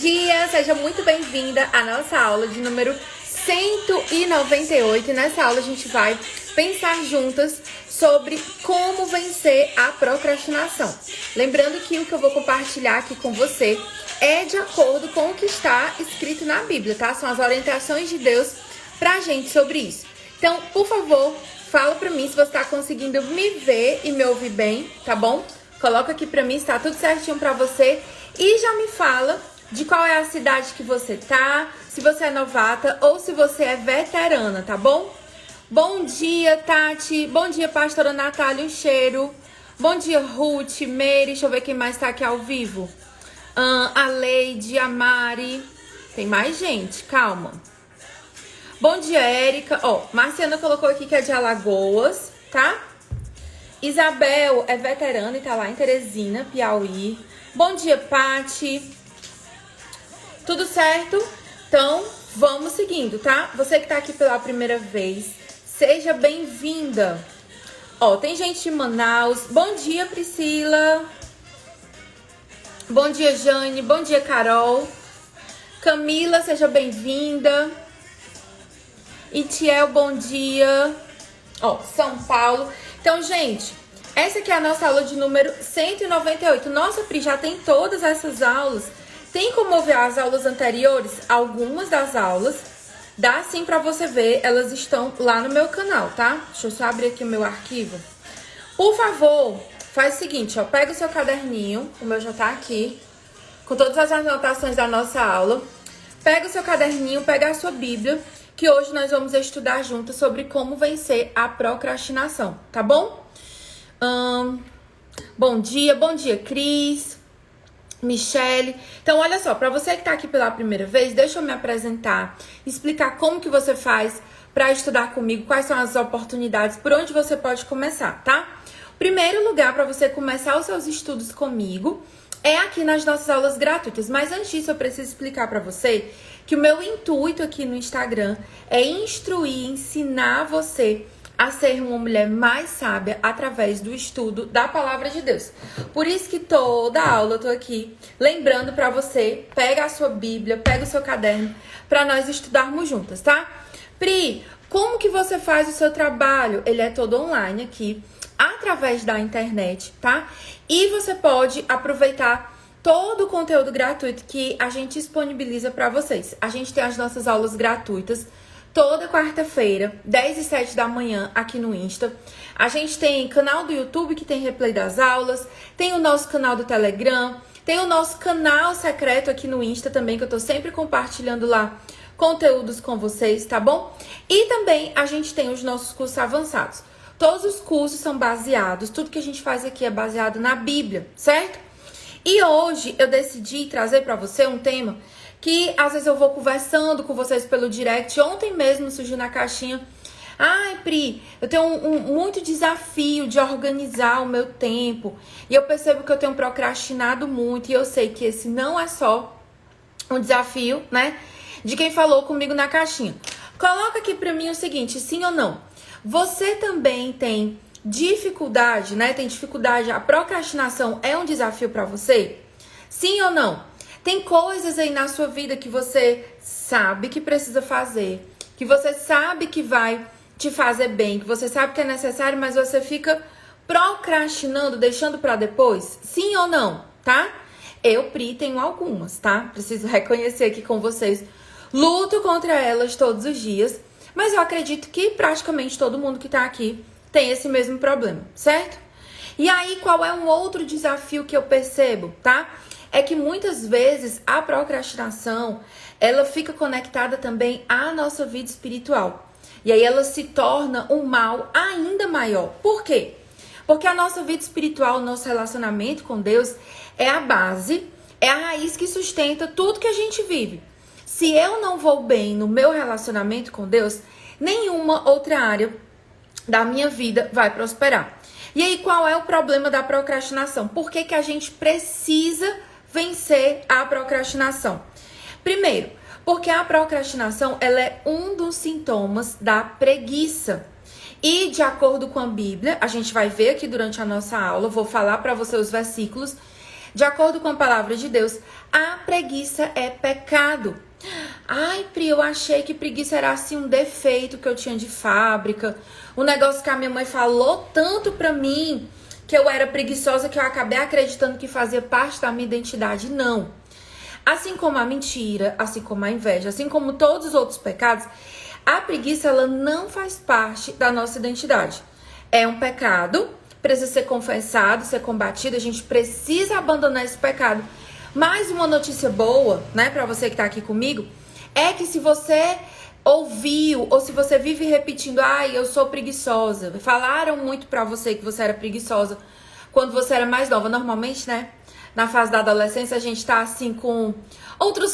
dia! Seja muito bem-vinda à nossa aula de número 198. Nessa aula a gente vai pensar juntas sobre como vencer a procrastinação. Lembrando que o que eu vou compartilhar aqui com você é de acordo com o que está escrito na Bíblia, tá? São as orientações de Deus pra gente sobre isso. Então, por favor, fala pra mim se você tá conseguindo me ver e me ouvir bem, tá bom? Coloca aqui pra mim se tá tudo certinho pra você e já me fala de qual é a cidade que você tá, se você é novata ou se você é veterana, tá bom? Bom dia, Tati. Bom dia, pastora Natália, um cheiro. Bom dia, Ruth, Meire. Deixa eu ver quem mais tá aqui ao vivo. A Leide, a Mari. Tem mais gente, calma. Bom dia, Érica. Marciana colocou aqui que é de Alagoas, tá? Isabel é veterana e tá lá em Teresina, Piauí. Bom dia, Pati. Tudo certo? Então, vamos seguindo, tá? Você que tá aqui pela primeira vez, seja bem-vinda. Tem gente de Manaus. Bom dia, Priscila. Bom dia, Jane. Bom dia, Carol. Camila, seja bem-vinda. Itiel, bom dia. São Paulo. Então, gente, essa aqui é a nossa aula de número 198. Nossa, Pri, já tem todas essas aulas. Tem como ouvir as aulas anteriores? Algumas das aulas. Dá sim pra você ver. Elas estão lá no meu canal, tá? Deixa eu só abrir aqui o meu arquivo. Por favor, faz o seguinte, pega o seu caderninho. O meu já tá aqui. Com todas as anotações da nossa aula. Pega o seu caderninho, pega a sua Bíblia. Que hoje nós vamos estudar juntos sobre como vencer a procrastinação, tá bom? Bom dia, Cris, Michele. Então, olha só, pra você que tá aqui pela primeira vez, deixa eu me apresentar, explicar como que você faz pra estudar comigo, quais são as oportunidades, por onde você pode começar, tá? Primeiro lugar pra você começar os seus estudos comigo é aqui nas nossas aulas gratuitas. Mas antes disso, eu preciso explicar pra você que o meu intuito aqui no Instagram é instruir, ensinar você a ser uma mulher mais sábia através do estudo da Palavra de Deus. Por isso que toda aula eu tô aqui lembrando pra você, pega a sua Bíblia, pega o seu caderno, pra nós estudarmos juntas, tá? Pri, como que você faz o seu trabalho? Ele é todo online aqui, através da internet, tá? E você pode aproveitar todo o conteúdo gratuito que a gente disponibiliza para vocês. A gente tem as nossas aulas gratuitas toda quarta-feira, 10 e 7 da manhã, aqui no Insta. A gente tem canal do YouTube que tem replay das aulas, tem o nosso canal do Telegram, tem o nosso canal secreto aqui no Insta também, que eu tô sempre compartilhando lá conteúdos com vocês, tá bom? E também a gente tem os nossos cursos avançados. Todos os cursos são baseados, tudo que a gente faz aqui é baseado na Bíblia, certo? E hoje eu decidi trazer pra você um tema que às vezes eu vou conversando com vocês pelo direct. Ontem mesmo surgiu na caixinha. Ai, Pri, eu tenho muito desafio de organizar o meu tempo. E eu percebo que eu tenho procrastinado muito. E eu sei que esse não é só um desafio, né? De quem falou comigo na caixinha. Coloca aqui pra mim o seguinte, sim ou não? Você também tem dificuldade, né? Tem dificuldade, a procrastinação é um desafio pra você? Sim ou não? Tem coisas aí na sua vida que você sabe que precisa fazer, que você sabe que vai te fazer bem, que você sabe que é necessário, mas você fica procrastinando, deixando pra depois? Sim ou não, tá? Eu, Pri, tenho algumas, tá? Preciso reconhecer aqui com vocês. Luto contra elas todos os dias, mas eu acredito que praticamente todo mundo que tá aqui tem esse mesmo problema, certo? E aí, qual é um outro desafio que eu percebo, tá? É que muitas vezes a procrastinação, ela fica conectada também à nossa vida espiritual. E aí ela se torna um mal ainda maior. Por quê? Porque a nossa vida espiritual, o nosso relacionamento com Deus é a base, é a raiz que sustenta tudo que a gente vive. Se eu não vou bem no meu relacionamento com Deus, nenhuma outra área da minha vida vai prosperar. E aí, qual é o problema da procrastinação? Por que que a gente precisa vencer a procrastinação? Primeiro, porque a procrastinação ela é um dos sintomas da preguiça. E de acordo com a Bíblia, a gente vai ver aqui durante a nossa aula, vou falar para você os versículos, De acordo com a palavra de Deus, a preguiça é pecado. Ai, Pri, eu achei que preguiça era assim um defeito que eu tinha de fábrica. Um negócio que a minha mãe falou tanto pra mim que eu era preguiçosa que eu acabei acreditando que fazia parte da minha identidade. Não. Assim como a mentira, assim como a inveja, assim como todos os outros pecados, a preguiça ela não faz parte da nossa identidade. É um pecado, precisa ser confessado, ser combatido, a gente precisa abandonar esse pecado. Mas uma notícia boa, né, pra você que tá aqui comigo, é que se você ouviu ou se você vive repetindo, ai, eu sou preguiçosa, falaram muito pra você que você era preguiçosa quando você era mais nova, normalmente, né, na fase da adolescência a gente tá assim com outro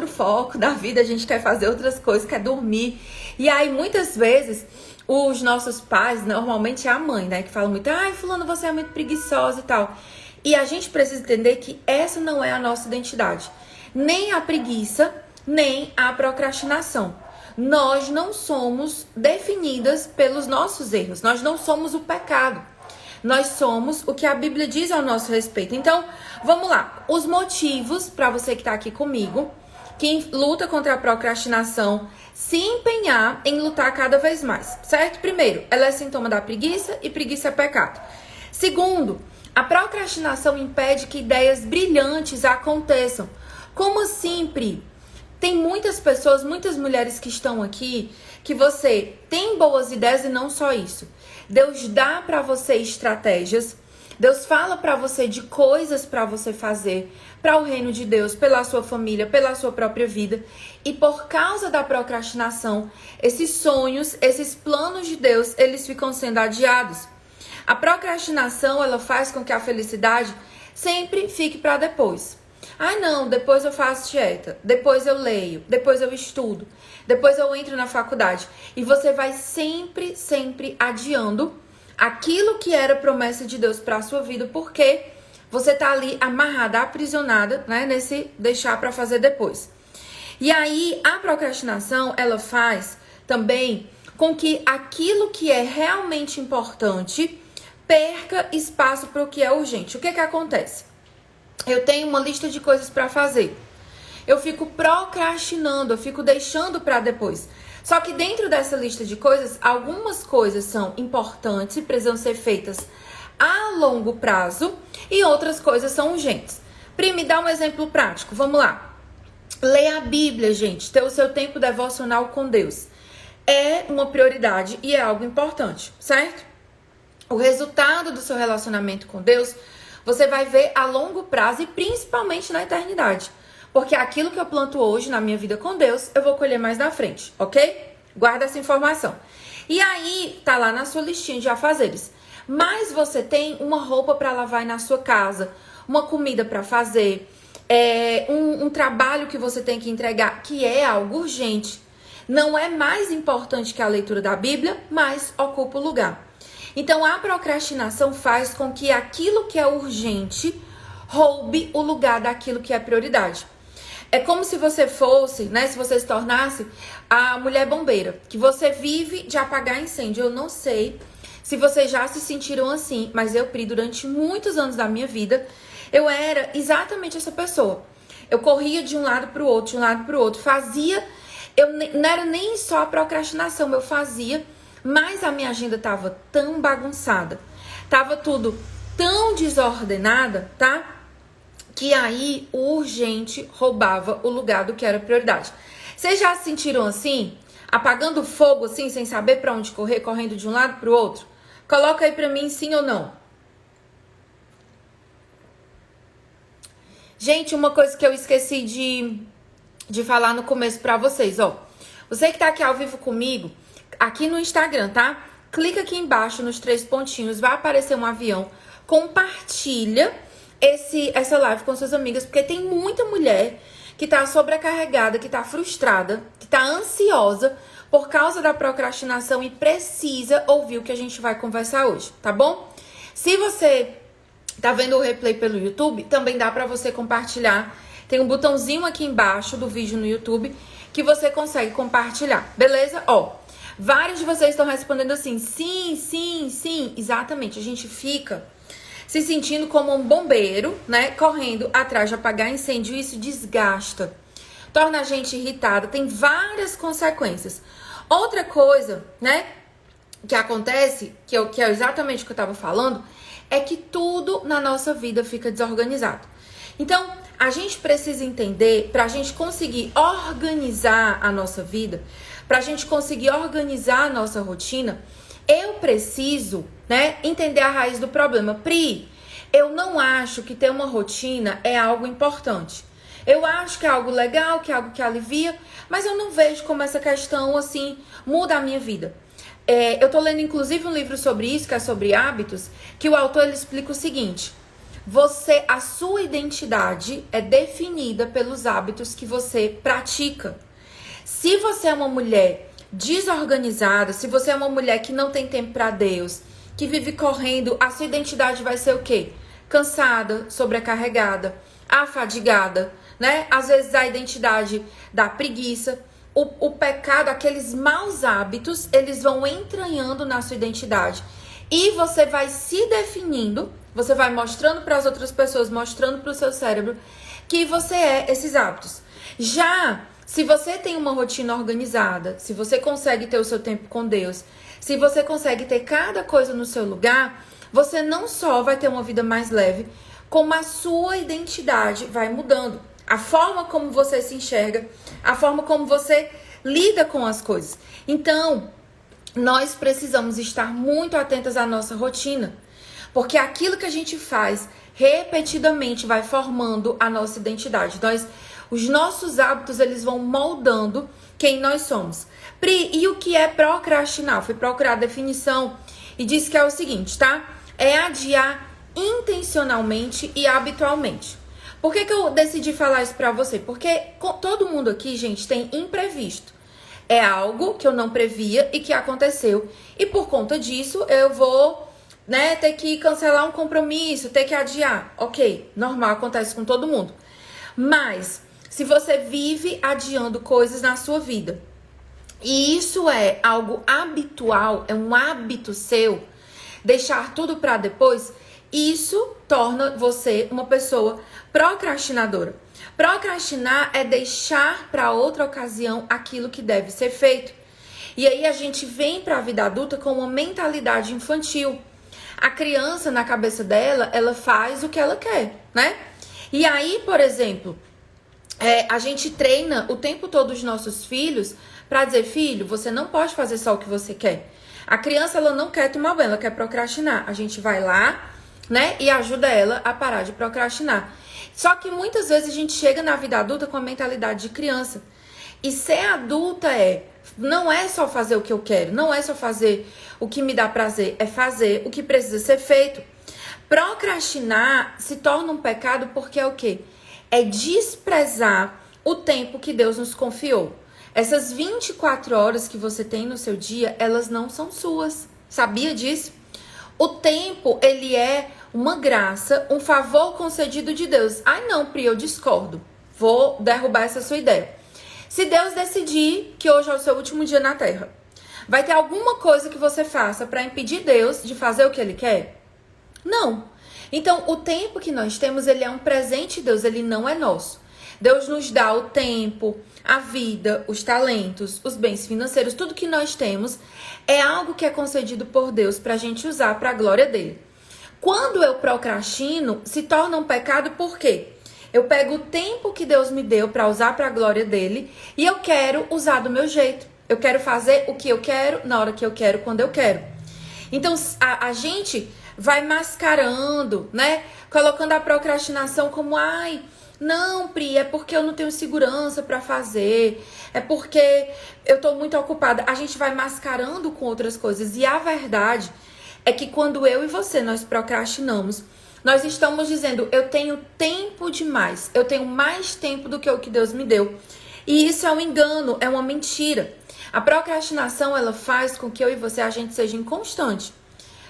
foco da vida, a gente quer fazer outras coisas, quer dormir, e aí muitas vezes os nossos pais, normalmente é a mãe, né, que fala muito, ai, fulano, você é muito preguiçosa e tal. E a gente precisa entender que essa não é a nossa identidade. Nem a preguiça, nem a procrastinação. Nós não somos definidas pelos nossos erros. Nós não somos o pecado. Nós somos o que a Bíblia diz ao nosso respeito. Então, vamos lá. Os motivos para você que está aqui comigo, que luta contra a procrastinação, se empenhar em lutar cada vez mais, certo? Primeiro, ela é sintoma da preguiça e preguiça é pecado. Segundo, a procrastinação impede que ideias brilhantes aconteçam. Como assim, Pri? Tem muitas pessoas, muitas mulheres que estão aqui, que você tem boas ideias e não só isso. Deus dá para você estratégias, Deus fala para você de coisas para você fazer, para o reino de Deus, pela sua família, pela sua própria vida. E por causa da procrastinação, esses sonhos, esses planos de Deus, eles ficam sendo adiados. A procrastinação, ela faz com que a felicidade sempre fique para depois. Ai, não, depois eu faço dieta, depois eu leio, depois eu estudo, depois eu entro na faculdade. E você vai sempre, sempre adiando aquilo que era promessa de Deus para a sua vida, porque você tá ali amarrada, aprisionada, né, nesse deixar para fazer depois. E aí, a procrastinação, ela faz também com que aquilo que é realmente importante perca espaço para o que é urgente. O que acontece? Eu tenho uma lista de coisas para fazer. Eu fico procrastinando, eu fico deixando para depois. Só que dentro dessa lista de coisas, algumas coisas são importantes e precisam ser feitas a longo prazo e outras coisas são urgentes. Pri, me dá um exemplo prático. Vamos lá. Ler a Bíblia, gente. Ter o seu tempo devocional com Deus. É uma prioridade e é algo importante, certo? O resultado do seu relacionamento com Deus, você vai ver a longo prazo e principalmente na eternidade. Porque aquilo que eu planto hoje na minha vida com Deus, eu vou colher mais na frente, ok? Guarda essa informação. E aí, tá lá na sua listinha de afazeres. Mas você tem uma roupa para lavar aí na sua casa, uma comida para fazer, um trabalho que você tem que entregar, que é algo urgente. Não é mais importante que a leitura da Bíblia, mas ocupa o lugar. Então, a procrastinação faz com que aquilo que é urgente roube o lugar daquilo que é prioridade. É como se você fosse, né, se você se tornasse a mulher bombeira, que você vive de apagar incêndio. Eu não sei se vocês já se sentiram assim, mas eu, Pri, durante muitos anos da minha vida, eu era exatamente essa pessoa. Eu corria de um lado para o outro, de um lado para o outro, fazia, não era nem só a procrastinação, eu fazia, mas a minha agenda tava tão bagunçada, tava tudo tão desordenada, tá? Que aí o urgente roubava o lugar do que era prioridade. Vocês já se sentiram assim? Apagando fogo assim, sem saber pra onde correr, correndo de um lado pro outro? Coloca aí pra mim sim ou não. Gente, uma coisa que eu esqueci de falar no começo pra vocês, ó. Você que tá aqui ao vivo comigo, aqui no Instagram, tá? Clica aqui embaixo nos 3 pontinhos, vai aparecer um avião. Compartilha essa live com suas amigas, porque tem muita mulher que tá sobrecarregada, que tá frustrada, que tá ansiosa por causa da procrastinação e precisa ouvir o que a gente vai conversar hoje, tá bom? Se você tá vendo o replay pelo YouTube, também dá pra você compartilhar. Tem um botãozinho aqui embaixo do vídeo no YouTube que você consegue compartilhar, beleza? Ó, vários de vocês estão respondendo assim, sim, sim, sim. Exatamente, a gente fica se sentindo como um bombeiro, né? Correndo atrás de apagar incêndio. Isso desgasta, torna a gente irritada, tem várias consequências. Outra coisa, né, que acontece, que é exatamente o que eu tava falando, é que tudo na nossa vida fica desorganizado. Então, a gente precisa entender, pra gente conseguir organizar a nossa vida, pra gente conseguir organizar a nossa rotina, eu preciso, né, entender a raiz do problema. Pri, eu não acho que ter uma rotina é algo importante. Eu acho que é algo legal, que é algo que alivia, mas eu não vejo como essa questão, assim, muda a minha vida. Eu tô lendo, inclusive, um livro sobre isso, que é sobre hábitos, que o autor ele explica o seguinte: a sua identidade é definida pelos hábitos que você pratica. Se você é uma mulher desorganizada, se você é uma mulher que não tem tempo para Deus, que vive correndo, a sua identidade vai ser o quê? Cansada, sobrecarregada, afadigada, né? Às vezes a identidade da preguiça, o pecado, aqueles maus hábitos, eles vão entranhando na sua identidade. E você vai se definindo, você vai mostrando para as outras pessoas, mostrando para o seu cérebro que você é esses hábitos. Já se você tem uma rotina organizada, se você consegue ter o seu tempo com Deus, se você consegue ter cada coisa no seu lugar, você não só vai ter uma vida mais leve, como a sua identidade vai mudando. A forma como você se enxerga, a forma como você lida com as coisas. Então, nós precisamos estar muito atentas à nossa rotina, porque aquilo que a gente faz repetidamente vai formando a nossa identidade. Os nossos hábitos, eles vão moldando quem nós somos. Pri, e o que é procrastinar? Fui procurar a definição e disse que é o seguinte, tá? É adiar intencionalmente e habitualmente. Por que eu decidi falar isso pra você? Porque todo mundo aqui, gente, tem imprevisto. É algo que eu não previa e que aconteceu. E por conta disso, eu vou, né, ter que cancelar um compromisso, ter que adiar. Ok, normal, acontece com todo mundo. Mas, se você vive adiando coisas na sua vida, e isso é algo habitual, é um hábito seu, deixar tudo pra depois, isso torna você uma pessoa procrastinadora. Procrastinar é deixar para outra ocasião aquilo que deve ser feito. E aí a gente vem para a vida adulta com uma mentalidade infantil. A criança, na cabeça dela, ela faz o que ela quer, né? E aí, por exemplo, a gente treina o tempo todo os nossos filhos para dizer: filho, você não pode fazer só o que você quer. A criança, ela não quer tomar banho, ela quer procrastinar. A gente vai lá, né, e ajuda ela a parar de procrastinar. Só que muitas vezes a gente chega na vida adulta com a mentalidade de criança. E ser adulta não é só fazer o que eu quero, não é só fazer o que me dá prazer, é fazer o que precisa ser feito. Procrastinar se torna um pecado porque é o quê? É desprezar o tempo que Deus nos confiou. Essas 24 horas que você tem no seu dia, elas não são suas. Sabia disso? O tempo, ele é uma graça, um favor concedido de Deus. Ai não, Pri, eu discordo. Vou derrubar essa sua ideia. Se Deus decidir que hoje é o seu último dia na Terra, vai ter alguma coisa que você faça para impedir Deus de fazer o que Ele quer? Não. Então, o tempo que nós temos, ele é um presente de Deus, ele não é nosso. Deus nos dá o tempo, a vida, os talentos, os bens financeiros, tudo que nós temos é algo que é concedido por Deus para a gente usar para a glória dele. Quando eu procrastino, se torna um pecado por quê? Eu pego o tempo que Deus me deu para usar para a glória dele e eu quero usar do meu jeito. Eu quero fazer o que eu quero, na hora que eu quero, quando eu quero. Então, a gente vai mascarando, né? Colocando a procrastinação como, ai, não, Pri, é porque eu não tenho segurança para fazer, é porque eu tô muito ocupada. A gente vai mascarando com outras coisas. E a verdade é que quando eu e você, nós procrastinamos, nós estamos dizendo: eu tenho tempo demais, eu tenho mais tempo do que o que Deus me deu. E isso é um engano, é uma mentira. A procrastinação, ela faz com que eu e você, a gente seja inconstante.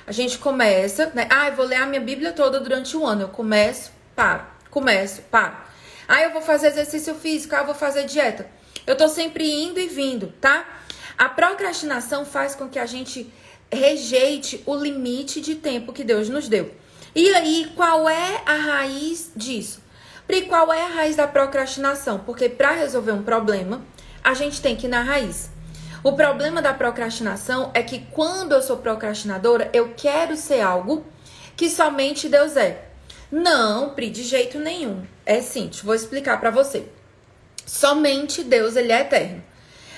A gente começa, né? Ah, eu vou ler a minha Bíblia toda durante o ano. Eu começo, paro. Ah, eu vou fazer exercício físico, eu vou fazer dieta. Eu tô sempre indo e vindo, tá? A procrastinação faz com que a gente rejeite o limite de tempo que Deus nos deu. E aí, qual é a raiz disso? Pri, qual é a raiz da procrastinação? Porque para resolver um problema, a gente tem que ir na raiz. O problema da procrastinação é que quando eu sou procrastinadora, eu quero ser algo que somente Deus é. Não, Pri, de jeito nenhum. É sim, vou explicar para você. Somente Deus, ele é eterno.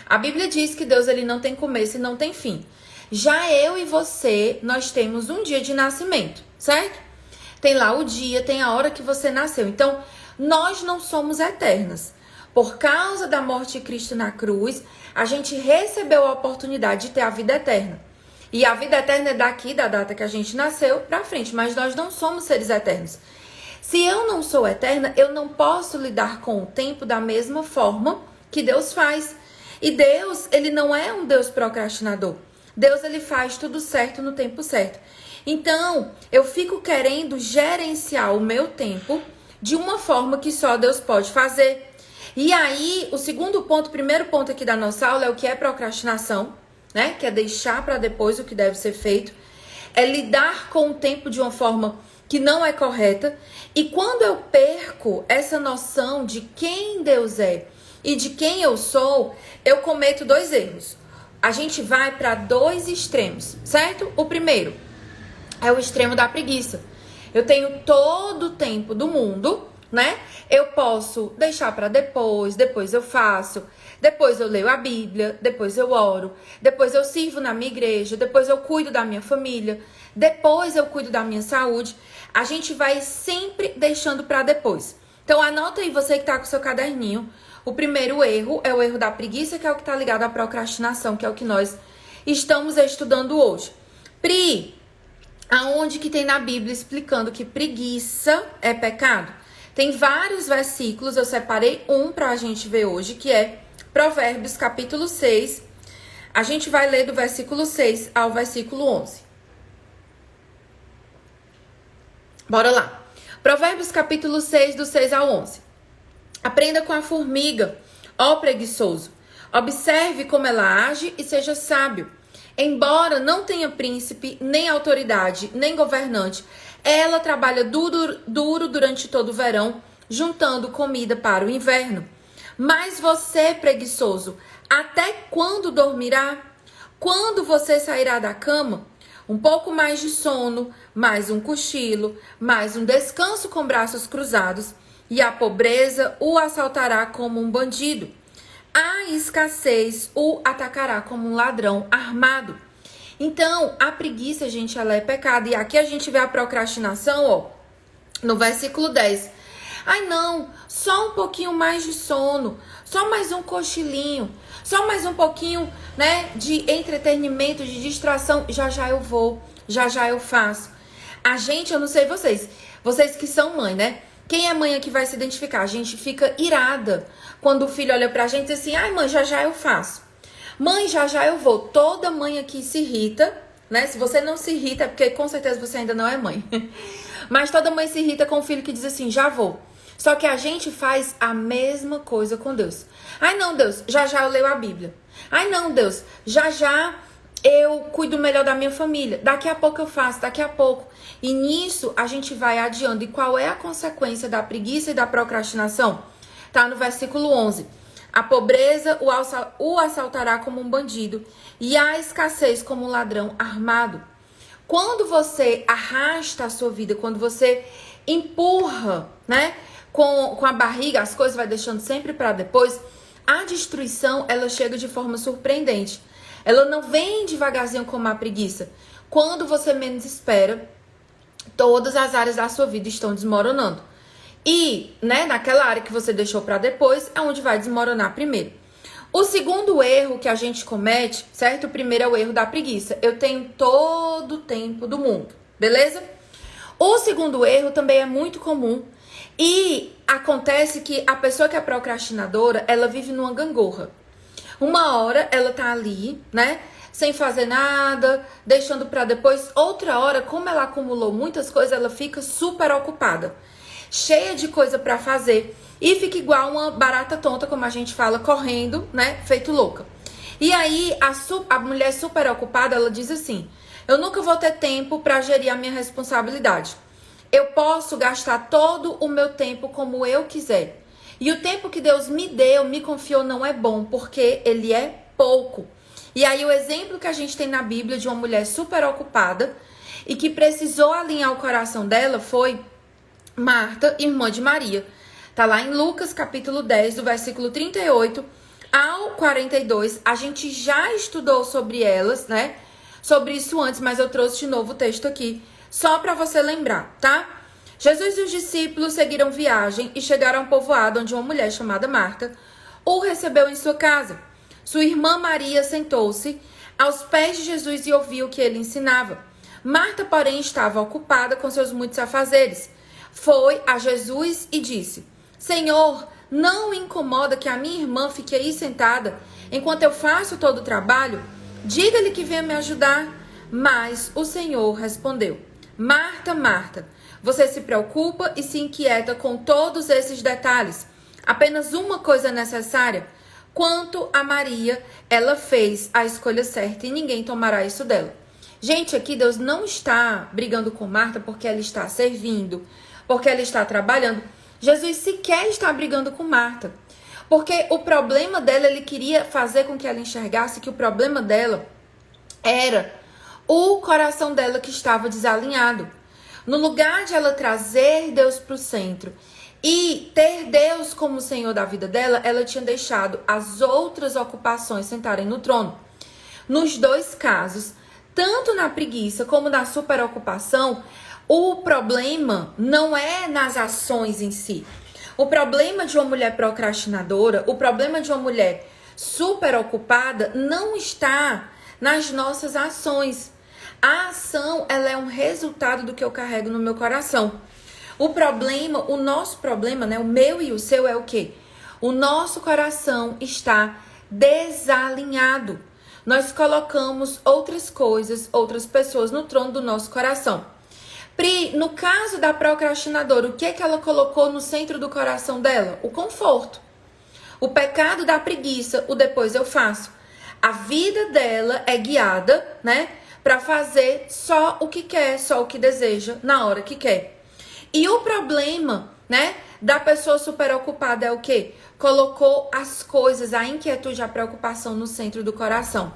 A Bíblia diz que Deus, ele não tem começo e não tem fim. Já eu e você, nós temos um dia de nascimento, certo? Tem lá o dia, tem a hora que você nasceu. Então, nós não somos eternas. Por causa da morte de Cristo na cruz, a gente recebeu a oportunidade de ter a vida eterna. E a vida eterna é daqui, da data que a gente nasceu, pra frente. Mas nós não somos seres eternos. Se eu não sou eterna, eu não posso lidar com o tempo da mesma forma que Deus faz. E Deus, ele não é um Deus procrastinador. Deus, ele faz tudo certo no tempo certo. Então, eu fico querendo gerenciar o meu tempo de uma forma que só Deus pode fazer. E aí, o segundo ponto, o primeiro ponto aqui da nossa aula é o que é procrastinação, né? Que é deixar para depois o que deve ser feito. É lidar com o tempo de uma forma que não é correta. E quando eu perco essa noção de quem Deus é e de quem eu sou, eu cometo dois erros. A gente vai para dois extremos, certo? O primeiro é o extremo da preguiça. Eu tenho todo o tempo do mundo, né? Eu posso deixar para depois eu faço, depois eu leio a Bíblia, depois eu oro, depois eu sirvo na minha igreja, depois eu cuido da minha família, depois eu cuido da minha saúde. A gente vai sempre deixando para depois. Então anota aí, você que tá com o seu caderninho. O primeiro erro é o erro da preguiça, que é o que tá ligado à procrastinação, que é o que nós estamos estudando hoje. Pri, aonde que tem na Bíblia explicando que preguiça é pecado? Tem vários versículos, eu separei um pra gente ver hoje, que é Provérbios capítulo 6. A gente vai ler do versículo 6 ao versículo 11. Bora lá. Provérbios capítulo 6, do 6 ao 11. Aprenda com a formiga, ó preguiçoso. Observe como ela age e seja sábio. Embora não tenha príncipe, nem autoridade, nem governante, ela trabalha duro durante todo o verão, juntando comida para o inverno. Mas você, preguiçoso, até quando dormirá? Quando você sairá da cama? Um pouco mais de sono, mais um cochilo, mais um descanso com braços cruzados, e a pobreza o assaltará como um bandido. A escassez o atacará como um ladrão armado. Então, a preguiça, gente, ela é pecado. E aqui a gente vê a procrastinação, ó, no versículo 10. Ai, não, só um pouquinho mais de sono, só mais um cochilinho, só mais um pouquinho, né, de entretenimento, de distração. Já eu vou, já eu faço. A gente, eu não sei vocês que são mãe, né? Quem é mãe aqui vai se identificar. A gente fica irada quando o filho olha pra gente e diz assim, ai mãe, já eu faço. Mãe, já eu vou. Toda mãe aqui se irrita, né? Se você não se irrita, é porque com certeza você ainda não é mãe. Mas toda mãe se irrita com o filho que diz assim, já vou. Só que a gente faz a mesma coisa com Deus. Ai não, Deus, já eu leio a Bíblia. Ai não, Deus, já eu cuido melhor da minha família. Daqui a pouco eu faço, daqui a pouco. E nisso a gente vai adiando. E qual é a consequência da preguiça e da procrastinação? Tá no versículo 11. A pobreza o assaltará como um bandido e a escassez como um ladrão armado. Quando você arrasta a sua vida, quando você empurra, né, com a barriga, as coisas vai deixando sempre para depois, a destruição, ela chega de forma surpreendente. Ela não vem devagarzinho como a preguiça. Quando você menos espera, todas as áreas da sua vida estão desmoronando. E, né, naquela área que você deixou para depois, é onde vai desmoronar primeiro. O segundo erro que a gente comete, certo? O primeiro é o erro da preguiça. Eu tenho todo o tempo do mundo, beleza? O segundo erro também é muito comum. E acontece que a pessoa que é procrastinadora, ela vive numa gangorra. Uma hora ela tá ali, né, sem fazer nada, deixando para depois. Outra hora, como ela acumulou muitas coisas, ela fica super ocupada, cheia de coisa para fazer e fica igual uma barata tonta, como a gente fala, correndo, né, feito louca. E aí a mulher super ocupada, ela diz assim: eu nunca vou ter tempo para gerir a minha responsabilidade. Eu posso gastar todo o meu tempo como eu quiser. E o tempo que Deus me deu, me confiou, não é bom, porque ele é pouco. E aí o exemplo que a gente tem na Bíblia de uma mulher super ocupada e que precisou alinhar o coração dela foi Marta, irmã de Maria. Tá lá em Lucas capítulo 10, do versículo 38 ao 42. A gente já estudou sobre elas, né? Sobre isso antes, mas eu trouxe de novo o texto aqui, só para você lembrar, tá? Jesus e os discípulos seguiram viagem e chegaram a um povoado onde uma mulher chamada Marta o recebeu em sua casa. Sua irmã Maria sentou-se aos pés de Jesus e ouviu o que ele ensinava. Marta, porém, estava ocupada com seus muitos afazeres. Foi a Jesus e disse: Senhor, não me incomoda que a minha irmã fique aí sentada enquanto eu faço todo o trabalho? Diga-lhe que venha me ajudar. Mas o Senhor respondeu: Marta, Marta, você se preocupa e se inquieta com todos esses detalhes. Apenas uma coisa é necessária. Quanto a Maria, ela fez a escolha certa e ninguém tomará isso dela. Gente, aqui Deus não está brigando com Marta porque ela está servindo, porque ela está trabalhando. Jesus sequer está brigando com Marta. Porque o problema dela, ele queria fazer com que ela enxergasse que o problema dela era o coração dela que estava desalinhado. No lugar de ela trazer Deus para o centro e ter Deus como Senhor da vida dela, ela tinha deixado as outras ocupações sentarem no trono. Nos dois casos, tanto na preguiça como na superocupação, o problema não é nas ações em si. O problema de uma mulher procrastinadora, o problema de uma mulher superocupada não está nas nossas ações. A ação, ela é um resultado do que eu carrego no meu coração. O problema, o nosso problema, né, o meu e o seu é o quê? O nosso coração está desalinhado. Nós colocamos outras coisas, outras pessoas no trono do nosso coração. Pri, no caso da procrastinadora, o que é que ela colocou no centro do coração dela? O conforto. O pecado da preguiça, o depois eu faço. A vida dela é guiada, né, para fazer só o que quer, só o que deseja, na hora que quer. E o problema, né, da pessoa superocupada é o quê? Colocou as coisas, a inquietude, a preocupação no centro do coração.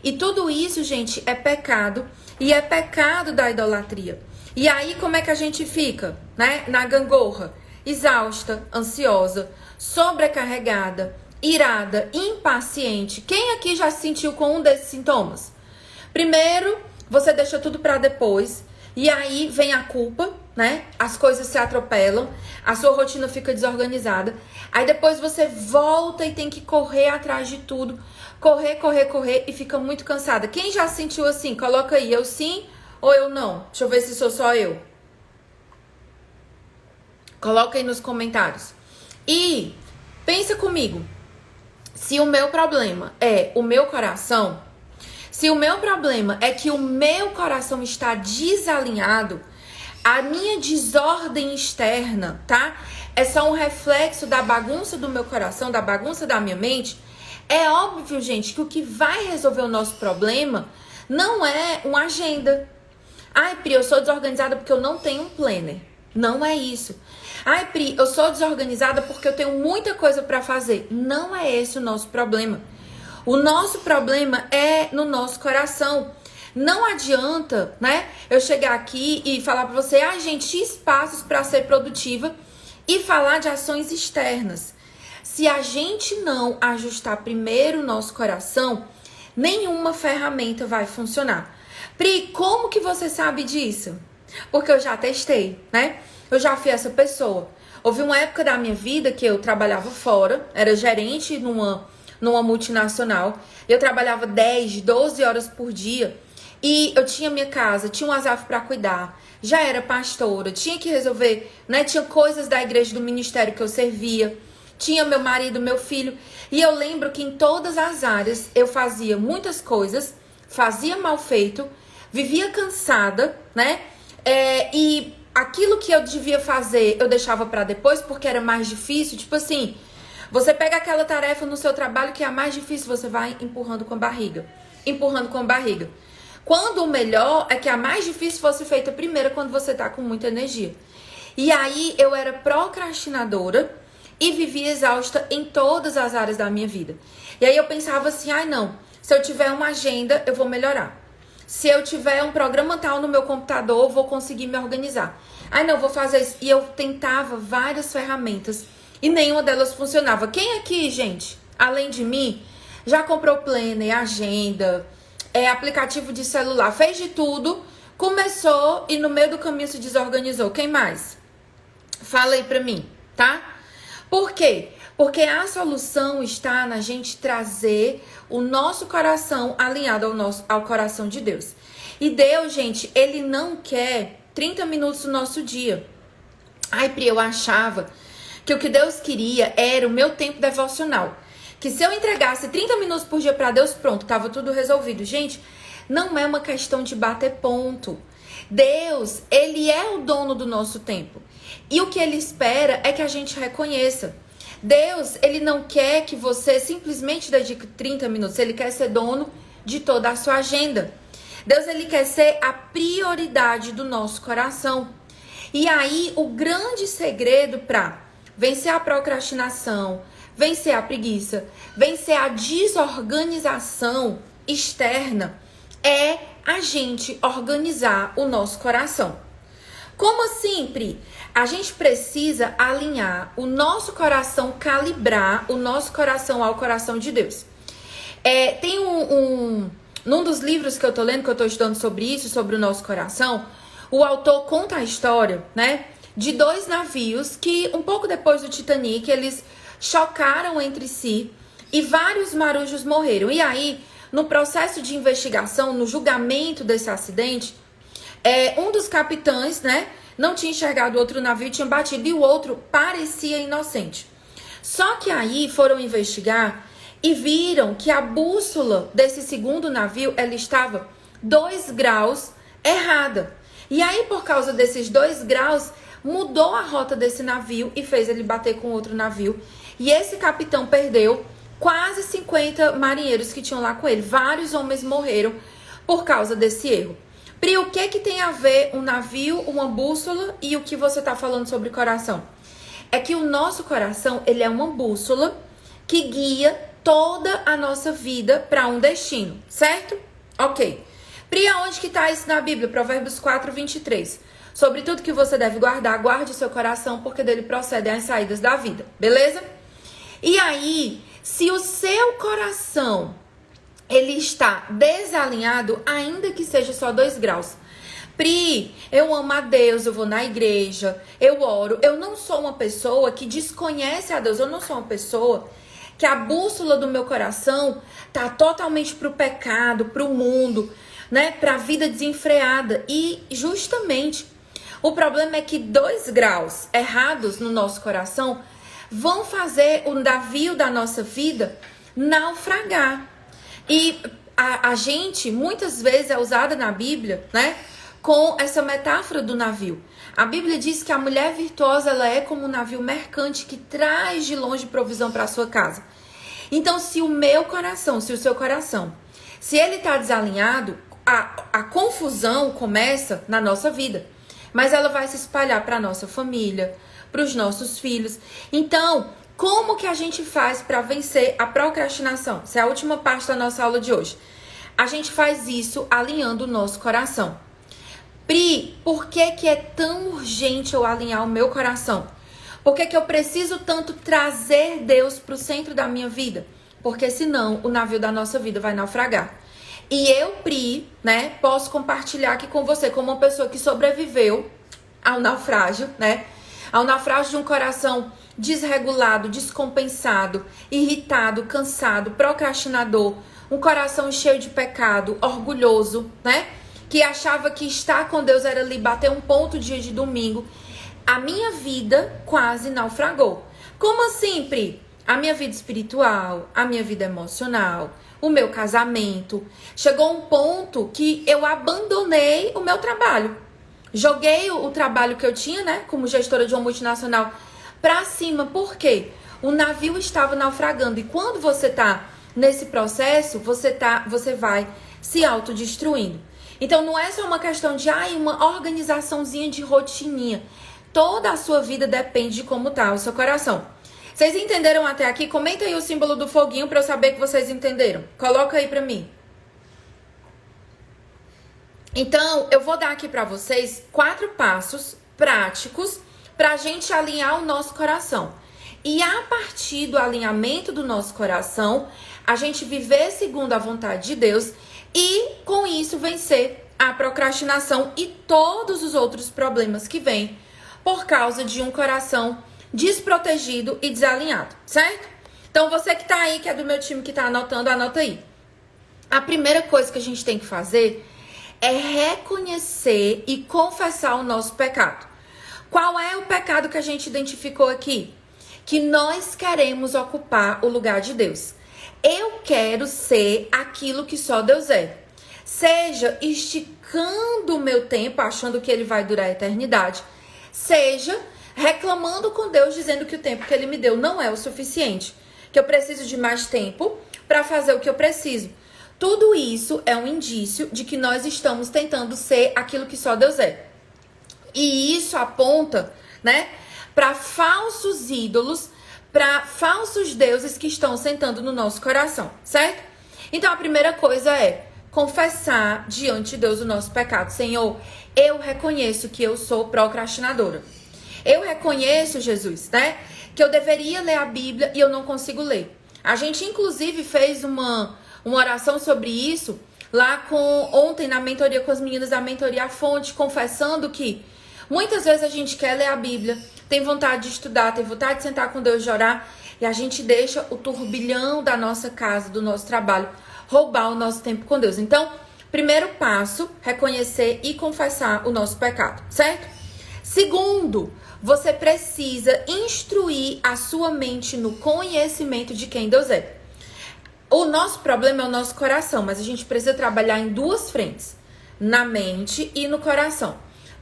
E tudo isso, gente, é pecado. E é pecado da idolatria. E aí, como é que a gente fica, né? Na gangorra, exausta, ansiosa, sobrecarregada, irada, impaciente. Quem aqui já se sentiu com um desses sintomas? Primeiro, você deixa tudo para depois. E aí vem a culpa, né? As coisas se atropelam, a sua rotina fica desorganizada. Aí depois você volta e tem que correr atrás de tudo. Correr e fica muito cansada. Quem já se sentiu assim? Coloca aí, eu sim ou eu não? Deixa eu ver se sou só eu. Coloca aí nos comentários. E pensa comigo. Se o meu problema é o meu coração, se o meu problema é que o meu coração está desalinhado, a minha desordem externa, tá? É só um reflexo da bagunça do meu coração, da bagunça da minha mente. É óbvio, gente, que o que vai resolver o nosso problema não é uma agenda. Ai, Pri, eu sou desorganizada porque eu não tenho um planner. Não é isso. Ai, Pri, eu sou desorganizada porque eu tenho muita coisa para fazer. Não é esse o nosso problema. O nosso problema é no nosso coração. Não adianta, né, eu chegar aqui e falar para você, gente, X passos para ser produtiva e falar de ações externas. Se a gente não ajustar primeiro o nosso coração, nenhuma ferramenta vai funcionar. Pri, como que você sabe disso? Porque eu já testei, né? Eu já fui essa pessoa. Houve uma época da minha vida que eu trabalhava fora, era gerente numa multinacional. Eu trabalhava 10, 12 horas por dia. E eu tinha minha casa, tinha um Asaf para cuidar, já era pastora, tinha que resolver, né? Tinha coisas da igreja, do ministério que eu servia, tinha meu marido, meu filho. E eu lembro que em todas as áreas eu fazia muitas coisas, fazia mal feito, vivia cansada, né? E aquilo que eu devia fazer eu deixava para depois porque era mais difícil. Tipo assim, você pega aquela tarefa no seu trabalho que é a mais difícil, você vai empurrando com a barriga, empurrando com a barriga. Quando o melhor é que a mais difícil fosse feita primeiro quando você tá com muita energia. E aí eu era procrastinadora e vivia exausta em todas as áreas da minha vida. E aí eu pensava assim, ai não, se eu tiver uma agenda, eu vou melhorar. Se eu tiver um programa tal no meu computador, eu vou conseguir me organizar. Ai não, vou fazer isso. E eu tentava várias ferramentas e nenhuma delas funcionava. Quem aqui, gente, além de mim, já comprou planner, agenda, aplicativo de celular, fez de tudo, começou e no meio do caminho se desorganizou? Quem mais? Fala aí pra mim, tá? Por quê? Porque a solução está na gente trazer o nosso coração alinhado ao coração de Deus. E Deus, gente, Ele não quer 30 minutos do nosso dia. Ai, Pri, eu achava que o que Deus queria era o meu tempo devocional. Que se eu entregasse 30 minutos por dia pra Deus, pronto, tava tudo resolvido. Gente, não é uma questão de bater ponto. Deus, Ele é o dono do nosso tempo. E o que Ele espera é que a gente reconheça. Deus, Ele não quer que você simplesmente dedique 30 minutos. Ele quer ser dono de toda a sua agenda. Deus, Ele quer ser a prioridade do nosso coração. E aí, o grande segredo para vencer a procrastinação, vencer a preguiça, vencer a desorganização externa é a gente organizar o nosso coração. Como assim, Pri? A gente precisa alinhar o nosso coração, calibrar o nosso coração ao coração de Deus. Tem num dos livros que eu tô lendo, que eu tô estudando sobre isso, sobre o nosso coração, o autor conta a história, né, de 2 navios que, um pouco depois do Titanic, eles chocaram entre si e vários marujos morreram. E aí, no processo de investigação, no julgamento desse acidente, um dos capitães, né, não tinha enxergado o outro navio, tinha batido, e o outro parecia inocente. Só que aí foram investigar e viram que a bússola desse segundo navio, ela estava 2 graus errada. E aí, por causa desses 2 graus, mudou a rota desse navio e fez ele bater com outro navio. E esse capitão perdeu quase 50 marinheiros que tinham lá com ele. Vários homens morreram por causa desse erro. Pri, o que tem a ver um navio, uma bússola e o que você está falando sobre coração? É que o nosso coração, ele é uma bússola que guia toda a nossa vida para um destino, certo? Ok. Pri, aonde que está isso na Bíblia? Provérbios 4:23. Sobre tudo que você deve guardar, guarde o seu coração, porque dele procedem as saídas da vida, beleza? E aí, se o seu coração ele está desalinhado, ainda que seja só 2 graus. Pri, eu amo a Deus, eu vou na igreja, eu oro. Eu não sou uma pessoa que desconhece a Deus. Eu não sou uma pessoa que a bússola do meu coração tá totalmente pro pecado, pro mundo, né? Pra vida desenfreada. E justamente, o problema é que 2 graus errados no nosso coração vão fazer o navio da nossa vida naufragar. E a gente, muitas vezes, é usada na Bíblia, né, com essa metáfora do navio. A Bíblia diz que a mulher virtuosa, ela é como um navio mercante que traz de longe provisão para a sua casa. Então, se o meu coração, se o seu coração, se ele está desalinhado, a confusão começa na nossa vida. Mas ela vai se espalhar para a nossa família, para os nossos filhos. Então, como que a gente faz para vencer a procrastinação? Essa é a última parte da nossa aula de hoje. A gente faz isso alinhando o nosso coração. Pri, por que é tão urgente eu alinhar o meu coração? Por que eu preciso tanto trazer Deus para o centro da minha vida? Porque senão o navio da nossa vida vai naufragar. E eu, Pri, né, posso compartilhar aqui com você como uma pessoa que sobreviveu ao naufrágio, né? Ao naufrágio de um coração desregulado, descompensado, irritado, cansado, procrastinador, um coração cheio de pecado, orgulhoso, né? Que achava que estar com Deus era ali bater um ponto dia de domingo. A minha vida quase naufragou. Como assim, Pri? A minha vida espiritual, a minha vida emocional, o meu casamento. Chegou um ponto que eu abandonei o meu trabalho. Joguei o trabalho que eu tinha, né, como gestora de uma multinacional, pra cima. Por quê? O navio estava naufragando. E quando você tá nesse processo, você vai se autodestruindo. Então não é só uma questão de uma organizaçãozinha de rotininha. Toda a sua vida depende de como tá o seu coração. Vocês entenderam até aqui? Comenta aí o símbolo do foguinho para eu saber que vocês entenderam. Coloca aí pra mim. Então, eu vou dar aqui pra vocês 4 passos práticos pra gente alinhar o nosso coração. E a partir do alinhamento do nosso coração, a gente viver segundo a vontade de Deus e, com isso, vencer a procrastinação e todos os outros problemas que vêm por causa de um coração desprotegido e desalinhado, certo? Então, você que tá aí, que é do meu time que tá anotando, anota aí. A primeira coisa que a gente tem que fazer é reconhecer e confessar o nosso pecado. Qual é o pecado que a gente identificou aqui? Que nós queremos ocupar o lugar de Deus. Eu quero ser aquilo que só Deus é. Seja esticando o meu tempo, achando que ele vai durar a eternidade, seja reclamando com Deus, dizendo que o tempo que ele me deu não é o suficiente, que eu preciso de mais tempo para fazer o que eu preciso. Tudo isso é um indício de que nós estamos tentando ser aquilo que só Deus é. E isso aponta, né, para falsos ídolos, para falsos deuses que estão sentando no nosso coração, certo? Então a primeira coisa é confessar diante de Deus o nosso pecado. Senhor, eu reconheço que eu sou procrastinadora. Eu reconheço, Jesus, né, que eu deveria ler a Bíblia e eu não consigo ler. A gente, inclusive, fez uma oração sobre isso lá ontem na mentoria com as meninas da Mentoria à Fonte, confessando que muitas vezes a gente quer ler a Bíblia, tem vontade de estudar, tem vontade de sentar com Deus, de orar, e a gente deixa o turbilhão da nossa casa, do nosso trabalho, roubar o nosso tempo com Deus. Então, primeiro passo, reconhecer e confessar o nosso pecado, certo? Segundo, você precisa instruir a sua mente no conhecimento de quem Deus é. O nosso problema é o nosso coração, mas a gente precisa trabalhar em 2 frentes, na mente e no coração.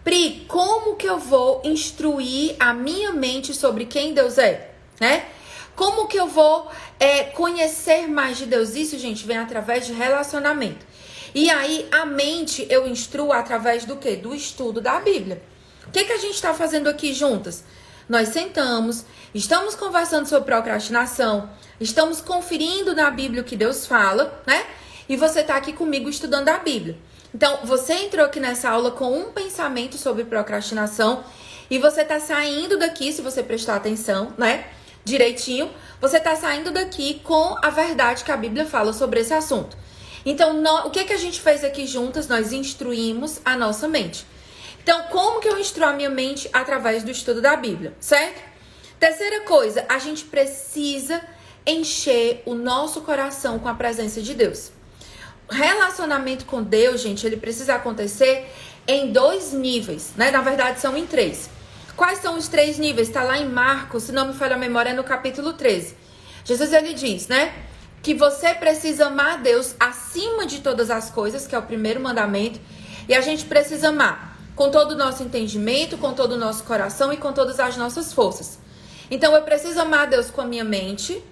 Pri, como que eu vou instruir a minha mente sobre quem Deus é, né? Como que eu vou conhecer mais de Deus? Isso, gente, vem através de relacionamento. E aí, a mente eu instruo através do quê? Do estudo da Bíblia. O que a gente está fazendo aqui juntas? Nós sentamos, estamos conversando sobre procrastinação, estamos conferindo na Bíblia o que Deus fala, né? E você está aqui comigo estudando a Bíblia. Então, você entrou aqui nessa aula com um pensamento sobre procrastinação e você está saindo daqui, se você prestar atenção, né? Direitinho, você está saindo daqui com a verdade que a Bíblia fala sobre esse assunto. Então, o que a gente fez aqui juntas? Nós instruímos a nossa mente. Então, como que eu instruo a minha mente? Através do estudo da Bíblia, certo? Terceira coisa, a gente precisa encher o nosso coração com a presença de Deus. Relacionamento com Deus, gente, ele precisa acontecer em 2 níveis, né? Na verdade, são em 3. Quais são os 3 níveis? Está lá em Marcos, se não me falha a memória, é no capítulo 13. Jesus, ele diz, né? Que você precisa amar a Deus acima de todas as coisas, que é o primeiro mandamento. E a gente precisa amar com todo o nosso entendimento, com todo o nosso coração e com todas as nossas forças. Então, eu preciso amar a Deus com a minha mente,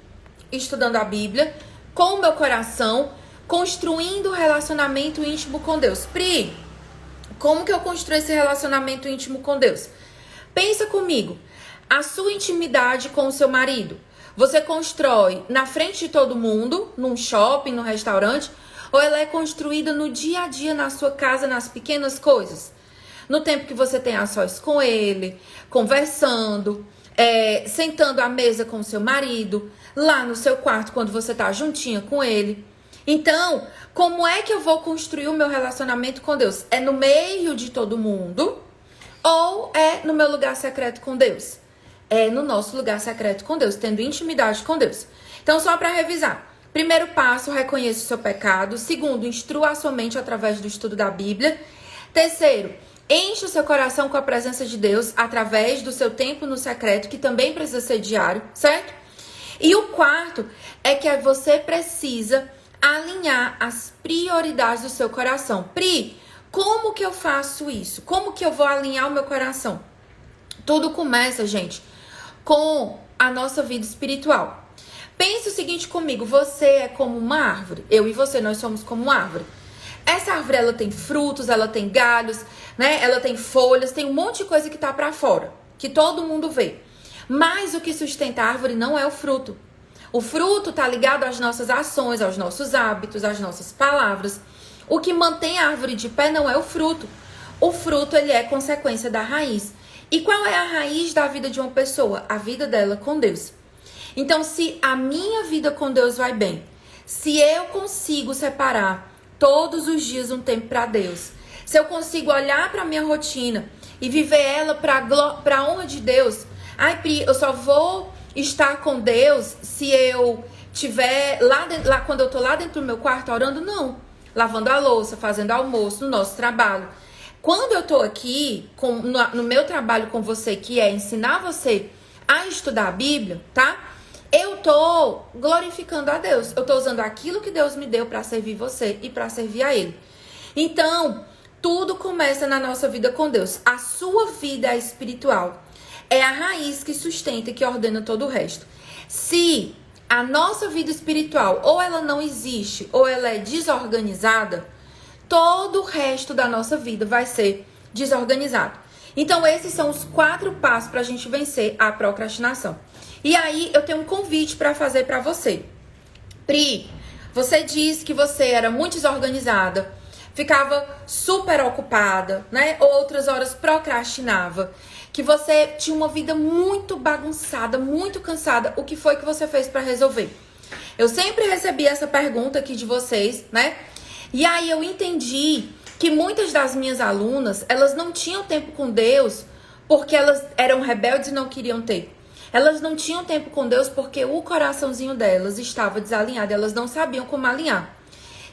estudando a Bíblia, com o meu coração, construindo um relacionamento íntimo com Deus. Pri, como que eu construo esse relacionamento íntimo com Deus? Pensa comigo, a sua intimidade com o seu marido, você constrói na frente de todo mundo, num shopping, num restaurante, ou ela é construída no dia a dia, na sua casa, nas pequenas coisas? No tempo que você tem a sós com ele, conversando, sentando à mesa com o seu marido, lá no seu quarto, quando você tá juntinha com ele. Então, como é que eu vou construir o meu relacionamento com Deus? É no meio de todo mundo ou é no meu lugar secreto com Deus? É no nosso lugar secreto com Deus, tendo intimidade com Deus. Então, só para revisar. Primeiro passo, reconheça o seu pecado. Segundo, instrua a sua mente através do estudo da Bíblia. Terceiro, enche o seu coração com a presença de Deus através do seu tempo no secreto, que também precisa ser diário, certo? E o quarto é que você precisa alinhar as prioridades do seu coração. Pri, como que eu faço isso? Como que eu vou alinhar o meu coração? Tudo começa, gente, com a nossa vida espiritual. Pense o seguinte comigo, você é como uma árvore. Eu e você, nós somos como uma árvore. Essa árvore, ela tem frutos, ela tem galhos, né? Ela tem folhas, tem um monte de coisa que tá pra fora, que todo mundo vê. Mas o que sustenta a árvore não é o fruto. O fruto tá ligado às nossas ações, aos nossos hábitos, às nossas palavras. O que mantém a árvore de pé não é o fruto. O fruto, ele é consequência da raiz. E qual é a raiz da vida de uma pessoa? A vida dela com Deus. Então, se a minha vida com Deus vai bem, se eu consigo separar todos os dias um tempo para Deus, se eu consigo olhar para minha rotina e viver ela para a honra de Deus, ai, Pri, eu só vou estar com Deus se eu tiver lá quando eu tô lá dentro do meu quarto orando, não. Lavando a louça, fazendo almoço, no nosso trabalho. Quando eu tô aqui no meu trabalho com você, que é ensinar você a estudar a Bíblia, tá? Eu tô glorificando a Deus. Eu tô usando aquilo que Deus me deu para servir você e para servir a Ele. Então, tudo começa na nossa vida com Deus. A sua vida espiritual é a raiz que sustenta e que ordena todo o resto. Se a nossa vida espiritual ou ela não existe ou ela é desorganizada, todo o resto da nossa vida vai ser desorganizado. Então, esses são os 4 passos para a gente vencer a procrastinação. E aí, eu tenho um convite para fazer para você. Pri, você disse que você era muito desorganizada, ficava super ocupada, né? Outras horas procrastinava, que você tinha uma vida muito bagunçada, muito cansada. O que foi que você fez para resolver? Eu sempre recebi essa pergunta aqui de vocês, né? E aí eu entendi que muitas das minhas alunas, elas não tinham tempo com Deus porque elas eram rebeldes e não queriam ter. Elas não tinham tempo com Deus porque o coraçãozinho delas estava desalinhado, elas não sabiam como alinhar.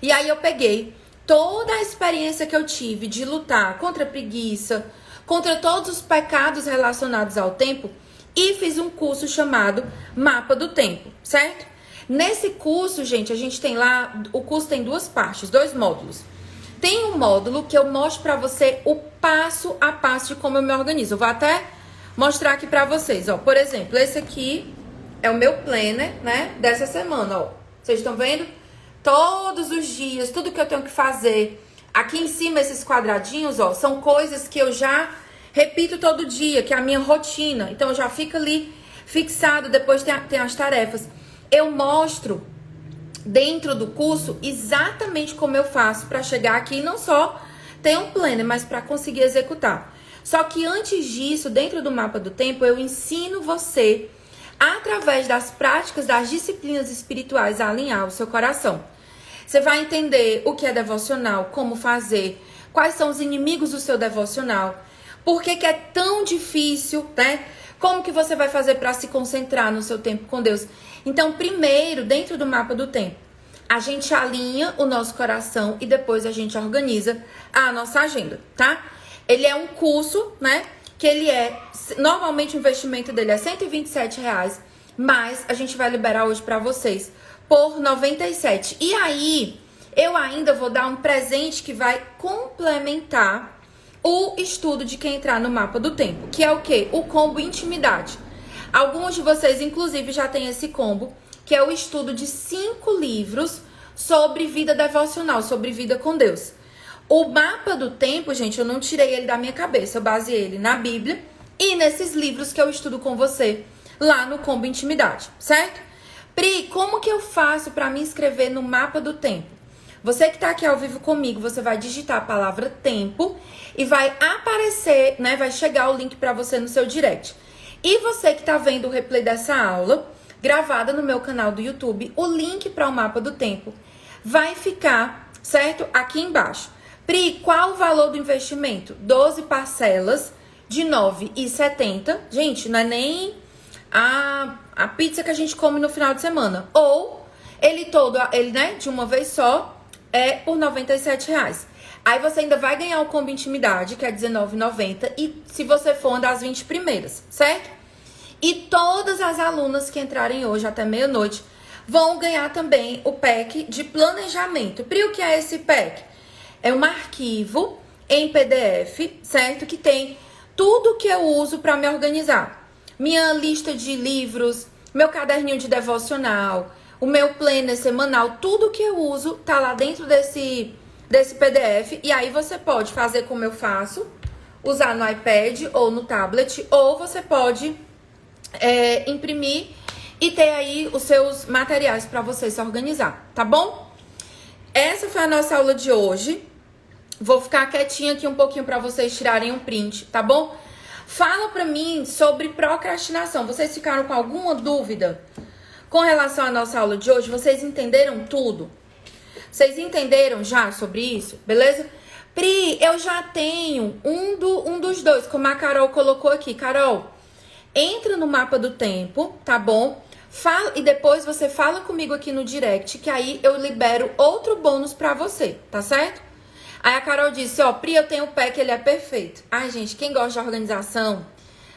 E aí eu peguei toda a experiência que eu tive de lutar contra a preguiça, contra todos os pecados relacionados ao tempo e fiz um curso chamado Mapa do Tempo, certo? Nesse curso, gente, a gente tem lá, o curso tem 2 partes, 2 módulos. Tem um módulo que eu mostro pra você o passo a passo de como eu me organizo. Eu vou até mostrar aqui pra vocês, ó. Por exemplo, esse aqui é o meu planner, né, dessa semana, ó. Vocês estão vendo? Todos os dias, tudo que eu tenho que fazer. Aqui em cima, esses quadradinhos, ó, são coisas que eu já repito todo dia, que é a minha rotina. Então, já fica ali fixado, depois tem as tarefas. Eu mostro dentro do curso exatamente como eu faço para chegar aqui e não só ter um planner, mas para conseguir executar. Só que antes disso, dentro do Mapa do Tempo, eu ensino você, através das práticas, das disciplinas espirituais, a alinhar o seu coração. Você vai entender o que é devocional, como fazer, quais são os inimigos do seu devocional, por que é tão difícil, né? Como que você vai fazer para se concentrar no seu tempo com Deus? Então, primeiro, dentro do Mapa do Tempo, a gente alinha o nosso coração e depois a gente organiza a nossa agenda, tá? Ele é um curso, né? Que ele é, normalmente o investimento dele é R$127, mas a gente vai liberar hoje pra vocês por R$97. E aí, eu ainda vou dar um presente que vai complementar o estudo de quem entrar no Mapa do Tempo, que é o quê? O combo Intimidade. Alguns de vocês, inclusive, já têm esse combo, que é o estudo de 5 livros sobre vida devocional, sobre vida com Deus. O Mapa do Tempo, gente, eu não tirei ele da minha cabeça, eu baseei ele na Bíblia e nesses livros que eu estudo com você lá no Combo Intimidade, certo? Pri, como que eu faço para me inscrever no Mapa do Tempo? Você que tá aqui ao vivo comigo, você vai digitar a palavra tempo e vai aparecer, né, vai chegar o link para você no seu direct. E você que tá vendo o replay dessa aula, gravada no meu canal do YouTube, o link para o Mapa do Tempo vai ficar, certo? Aqui embaixo. Pri, qual o valor do investimento? 12 parcelas de R$ 9,70. Gente, não é nem a pizza que a gente come no final de semana. Ou ele todo, ele, né, de uma vez só, é por R$ 97. Aí você ainda vai ganhar o combo Intimidade, que é R$19,90. E se você for uma das 20 primeiras, certo? E todas as alunas que entrarem hoje até meia-noite vão ganhar também o pack de planejamento. Pri, o que é esse pack? É um arquivo em PDF, certo? Que tem tudo que eu uso para me organizar. Minha lista de livros, meu caderninho de devocional, o meu planner semanal, tudo que eu uso tá lá dentro desse PDF. E aí você pode fazer como eu faço, usar no iPad ou no tablet, ou você pode imprimir e ter aí os seus materiais para você se organizar, tá bom? Essa foi a nossa aula de hoje. Vou ficar quietinha aqui um pouquinho para vocês tirarem um print, tá bom? Fala pra mim sobre procrastinação. Vocês ficaram com alguma dúvida com relação à nossa aula de hoje? Vocês entenderam tudo? Vocês entenderam já sobre isso? Beleza? Pri, eu já tenho um dos dois, como a Carol colocou aqui. Carol, entra no mapa do tempo, tá bom? Fala, e depois você fala comigo aqui no direct, que aí eu libero outro bônus pra você, tá certo? Aí a Carol disse, ó, Pri, eu tenho o pack, ele é perfeito. Ai, gente, quem gosta de organização,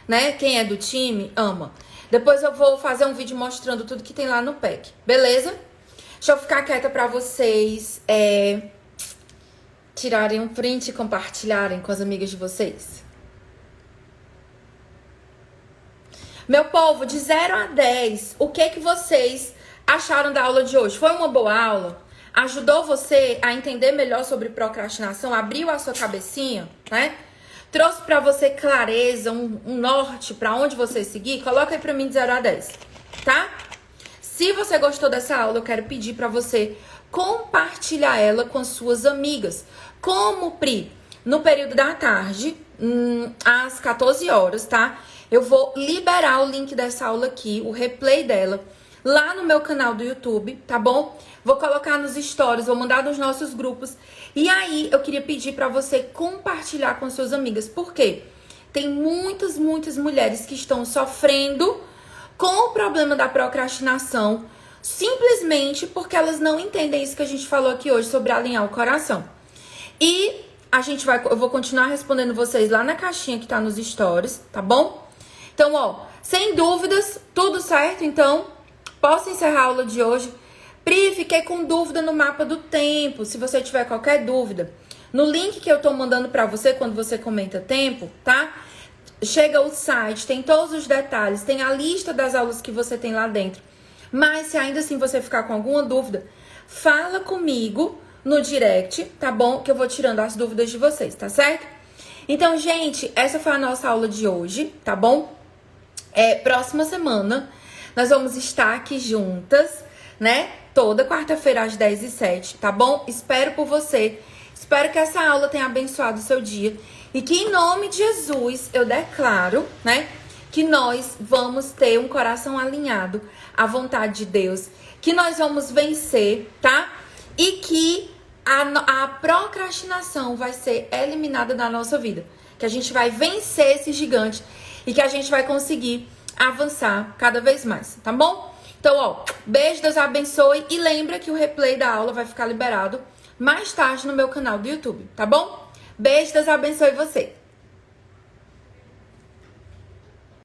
né? Quem é do time, ama. Depois eu vou fazer um vídeo mostrando tudo que tem lá no pack, beleza? Deixa eu ficar quieta pra vocês tirarem um print e compartilharem com as amigas de vocês. Meu povo, de 0 a 10, o que vocês acharam da aula de hoje? Foi uma boa aula? Ajudou você a entender melhor sobre procrastinação? Abriu a sua cabecinha, né? Trouxe pra você clareza, um norte pra onde você seguir? Coloca aí pra mim de 0 a 10, tá? Se você gostou dessa aula, eu quero pedir pra você compartilhar ela com as suas amigas. Como, Pri? No período da tarde, às 14 horas, tá? Eu vou liberar o link dessa aula aqui, o replay dela, lá no meu canal do YouTube, tá bom? Vou colocar nos stories, vou mandar nos nossos grupos. E aí, eu queria pedir pra você compartilhar com suas amigas. Por quê? Tem muitas mulheres que estão sofrendo com o problema da procrastinação, simplesmente porque elas não entendem isso que a gente falou aqui hoje sobre alinhar o coração. E eu vou continuar respondendo vocês lá na caixinha que tá nos stories, tá bom? Então, ó, sem dúvidas, tudo certo? Então, posso encerrar a aula de hoje? Pri, fiquei com dúvida no mapa do tempo. Se você tiver qualquer dúvida, no link que eu tô mandando pra você quando você comenta tempo, tá? Chega o site, tem todos os detalhes, tem a lista das aulas que você tem lá dentro. Mas se ainda assim você ficar com alguma dúvida, fala comigo no direct, tá bom? Que eu vou tirando as dúvidas de vocês, tá certo? Então, gente, essa foi a nossa aula de hoje, tá bom? Próxima semana nós vamos estar aqui juntas, né? Toda quarta-feira às 10h07, tá bom? Espero por você. Espero que essa aula tenha abençoado o seu dia. E que em nome de Jesus eu declaro, né? Que nós vamos ter um coração alinhado à vontade de Deus. Que nós vamos vencer, tá? E que a procrastinação vai ser eliminada da nossa vida. Que a gente vai vencer esse gigante. E que a gente vai conseguir avançar cada vez mais, tá bom? Então, ó, beijo, Deus abençoe. E lembra que o replay da aula vai ficar liberado mais tarde no meu canal do YouTube, tá bom? Beijo, Deus abençoe você.